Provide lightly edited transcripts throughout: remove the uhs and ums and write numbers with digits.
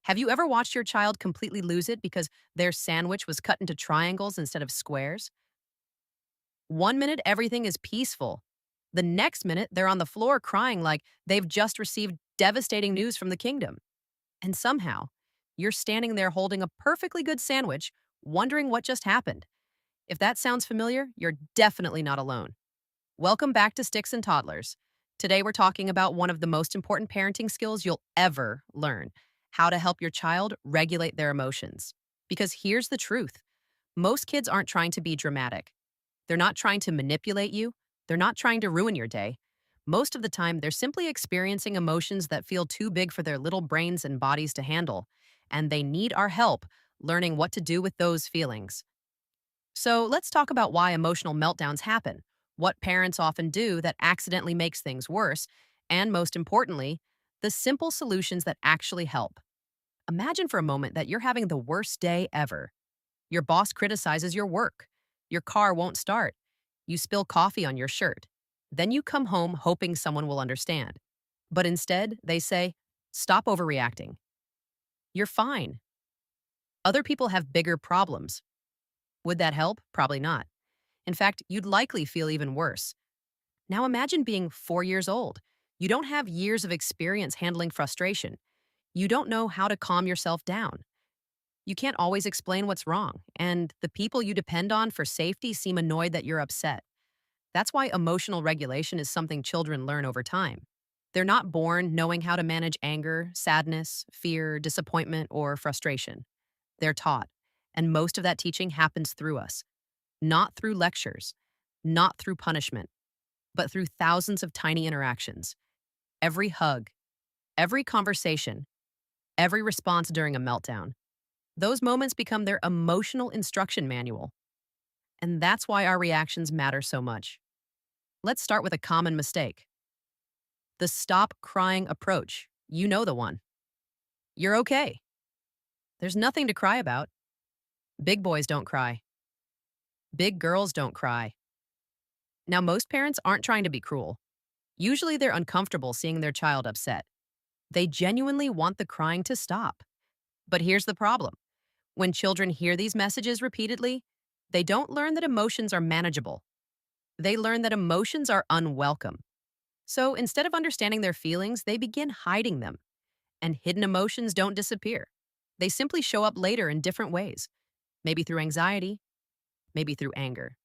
Have you ever watched your child completely lose it because their sandwich was cut into triangles instead of squares? One minute, everything is peaceful. The next minute, they're on the floor crying like they've just received devastating news from the kingdom. And somehow, you're standing there holding a perfectly good sandwich, wondering what just happened. If that sounds familiar, you're definitely not alone. Welcome back to Sticks and Toddlers. Today, we're talking about one of the most important parenting skills you'll ever learn: how to help your child regulate their emotions. Because here's the truth: most kids aren't trying to be dramatic. They're not trying to manipulate you. They're not trying to ruin your day. Most of the time, they're simply experiencing emotions that feel too big for their little brains and bodies to handle, and they need our help learning what to do with those feelings. So let's talk about why emotional meltdowns happen, what parents often do that accidentally makes things worse, and most importantly, the simple solutions that actually help. Imagine for a moment that you're having the worst day ever. Your boss criticizes your work. Your car won't start. You spill coffee on your shirt. Then you come home hoping someone will understand. But instead, they say, "Stop overreacting. You're fine. Other people have bigger problems." Would that help? Probably not. In fact, you'd likely feel even worse. Now imagine being 4 years old. You don't have years of experience handling frustration. You don't know how to calm yourself down. You can't always explain what's wrong, and the people you depend on for safety seem annoyed that you're upset. That's why emotional regulation is something children learn over time. They're not born knowing how to manage anger, sadness, fear, disappointment, or frustration. They're taught, and most of that teaching happens through us, not through lectures, not through punishment, but through thousands of tiny interactions. Every hug, every conversation, every response during a meltdown. Those moments become their emotional instruction manual. And that's why our reactions matter so much. Let's start with a common mistake: the stop crying approach. You know the one. You're okay. There's nothing to cry about. Big boys don't cry. Big girls don't cry. Now, most parents aren't trying to be cruel. Usually, they're uncomfortable seeing their child upset. They genuinely want the crying to stop. But here's the problem: when children hear these messages repeatedly, they don't learn that emotions are manageable. They learn that emotions are unwelcome. So instead of understanding their feelings, they begin hiding them. And hidden emotions don't disappear. They simply show up later in different ways. Maybe through anxiety, maybe through anger,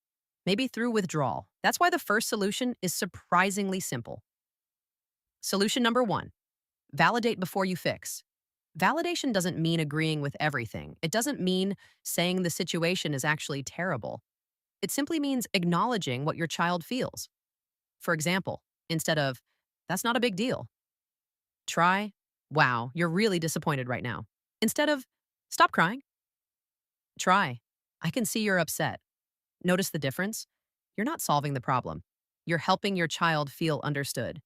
maybe through withdrawal. That's why the first solution is surprisingly simple. Solution number one: validate before you fix. Validation doesn't mean agreeing with everything. It doesn't mean saying the situation is actually terrible. It simply means acknowledging what your child feels. For example, instead of, "That's not a big deal," try, "Wow, you're really disappointed right now." Instead of, "Stop crying," try, "I can see you're upset." Notice the difference? You're not solving the problem. You're helping your child feel understood.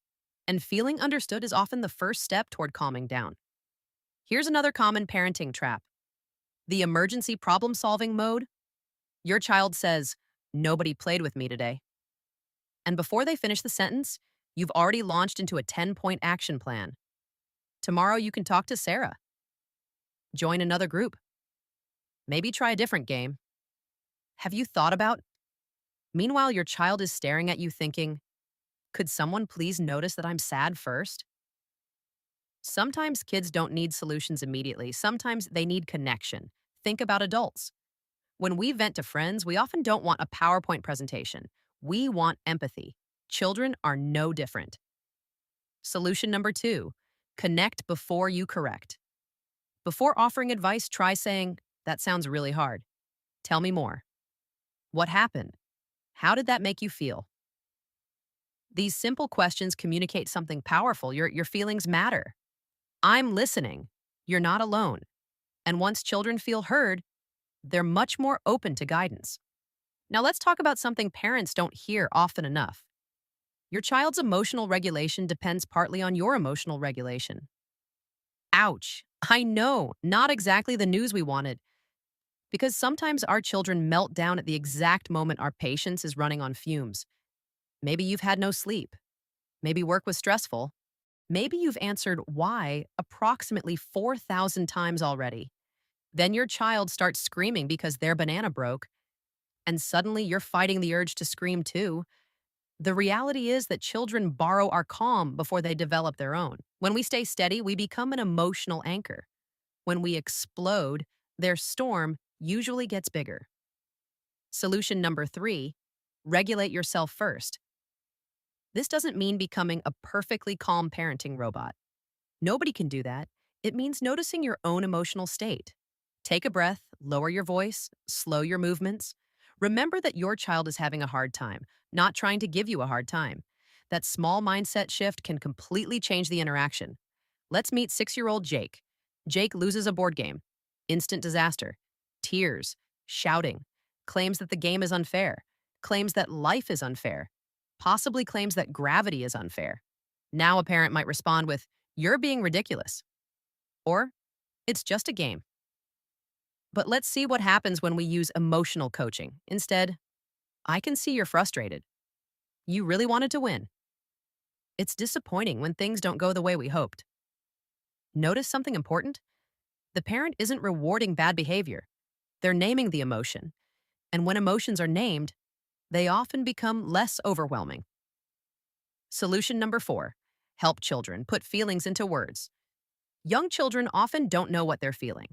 And feeling understood is often the first step toward calming down. Here's another common parenting trap: the emergency problem solving mode. Your child says, "Nobody played with me today." And before they finish the sentence, you've already launched into a 10-point action plan. Tomorrow you can talk to Sarah. Join another group. Maybe try a different game. Have you thought about? Meanwhile, your child is staring at you thinking, "Could someone please notice that I'm sad first?" Sometimes kids don't need solutions immediately. Sometimes they need connection. Think about adults. When we vent to friends, we often don't want a PowerPoint presentation. We want empathy. Children are no different. Solution number two: connect before you correct. Before offering advice, try saying, "That sounds really hard. Tell me more. What happened? How did that make you feel?" These simple questions communicate something powerful. Your feelings matter. I'm listening. You're not alone. And once children feel heard, they're much more open to guidance. Now let's talk about something parents don't hear often enough. Your child's emotional regulation depends partly on your emotional regulation. Ouch. I know, not exactly the news we wanted. Because sometimes our children melt down at the exact moment our patience is running on fumes. Maybe you've had no sleep. Maybe work was stressful. Maybe you've answered why approximately 4,000 times already. Then your child starts screaming because their banana broke, and suddenly you're fighting the urge to scream too. The reality is that children borrow our calm before they develop their own. When we stay steady, we become an emotional anchor. When we explode, their storm usually gets bigger. Solution number 3, regulate yourself first. This doesn't mean becoming a perfectly calm parenting robot. Nobody can do that. It means noticing your own emotional state. Take a breath, lower your voice, slow your movements. Remember that your child is having a hard time, not trying to give you a hard time. That small mindset shift can completely change the interaction. Let's meet 6-year-old Jake. Jake loses a board game. Instant disaster. Tears. Shouting. Claims that the game is unfair. Claims that life is unfair. Possibly claims that gravity is unfair. Now a parent might respond with, "You're being ridiculous." Or, "It's just a game." But let's see what happens when we use emotional coaching. Instead, "I can see you're frustrated. You really wanted to win. It's disappointing when things don't go the way we hoped." Notice something important? The parent isn't rewarding bad behavior. They're naming the emotion. And when emotions are named, they often become less overwhelming. Solution number 4, help children put feelings into words. Young children often don't know what they're feeling.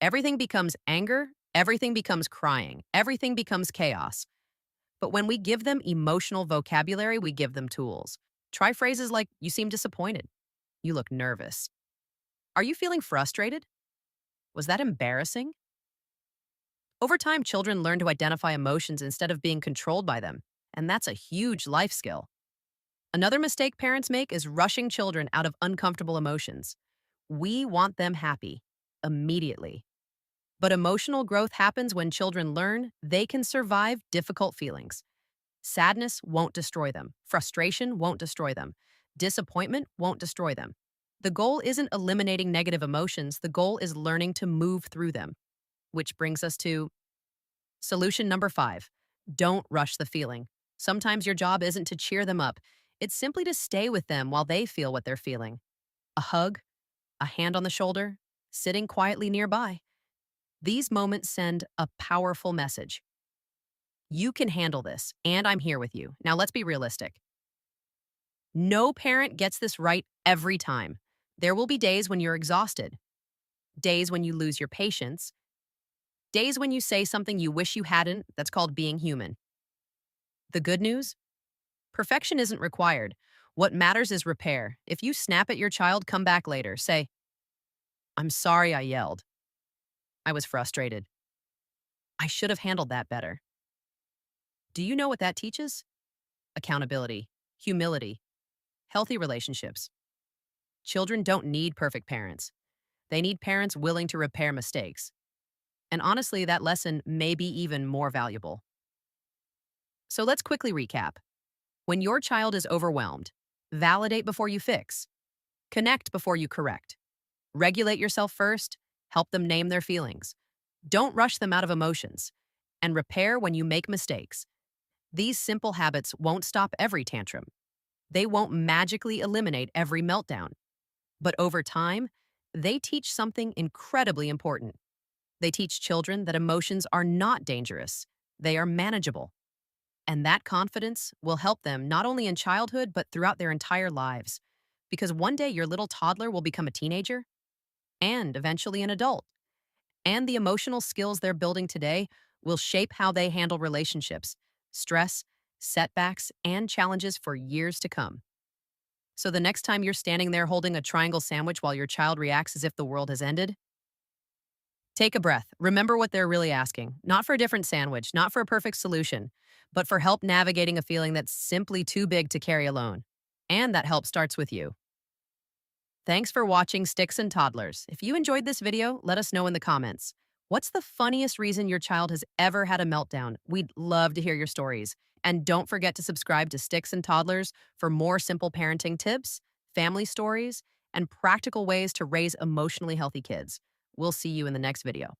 Everything becomes anger, everything becomes crying, everything becomes chaos. But when we give them emotional vocabulary, we give them tools. Try phrases like, "You seem disappointed. You look nervous. Are you feeling frustrated? Was that embarrassing?" Over time, children learn to identify emotions instead of being controlled by them, and that's a huge life skill. Another mistake parents make is rushing children out of uncomfortable emotions. We want them happy, immediately. But emotional growth happens when children learn they can survive difficult feelings. Sadness won't destroy them. Frustration won't destroy them. Disappointment won't destroy them. The goal isn't eliminating negative emotions. The goal is learning to move through them. Which brings us to solution number 5. Don't rush the feeling. Sometimes your job isn't to cheer them up. It's simply to stay with them while they feel what they're feeling. A hug, a hand on the shoulder, sitting quietly nearby. These moments send a powerful message. You can handle this, and I'm here with you. Now let's be realistic. No parent gets this right every time. There will be days when you're exhausted, days when you lose your patience, days when you say something you wish you hadn't. That's called being human. The good news? Perfection isn't required. What matters is repair. If you snap at your child, come back later. Say, "I'm sorry I yelled. I was frustrated. I should have handled that better." Do you know what that teaches? Accountability, humility, healthy relationships. Children don't need perfect parents. They need parents willing to repair mistakes. And honestly, that lesson may be even more valuable. So let's quickly recap. When your child is overwhelmed, validate before you fix, connect before you correct, regulate yourself first, help them name their feelings. Don't rush them out of emotions, and repair when you make mistakes. These simple habits won't stop every tantrum. They won't magically eliminate every meltdown. But over time, they teach something incredibly important. They teach children that emotions are not dangerous, they are manageable. And that confidence will help them not only in childhood, but throughout their entire lives. Because one day your little toddler will become a teenager and eventually an adult. And the emotional skills they're building today will shape how they handle relationships, stress, setbacks, and challenges for years to come. So the next time you're standing there holding a triangle sandwich while your child reacts as if the world has ended, take a breath. Remember what they're really asking. Not for a different sandwich, not for a perfect solution, but for help navigating a feeling that's simply too big to carry alone. And that help starts with you. Thanks for watching Sticks and Toddlers. If you enjoyed this video, let us know in the comments. What's the funniest reason your child has ever had a meltdown? We'd love to hear your stories. And don't forget to subscribe to Sticks and Toddlers for more simple parenting tips, family stories, and practical ways to raise emotionally healthy kids. We'll see you in the next video.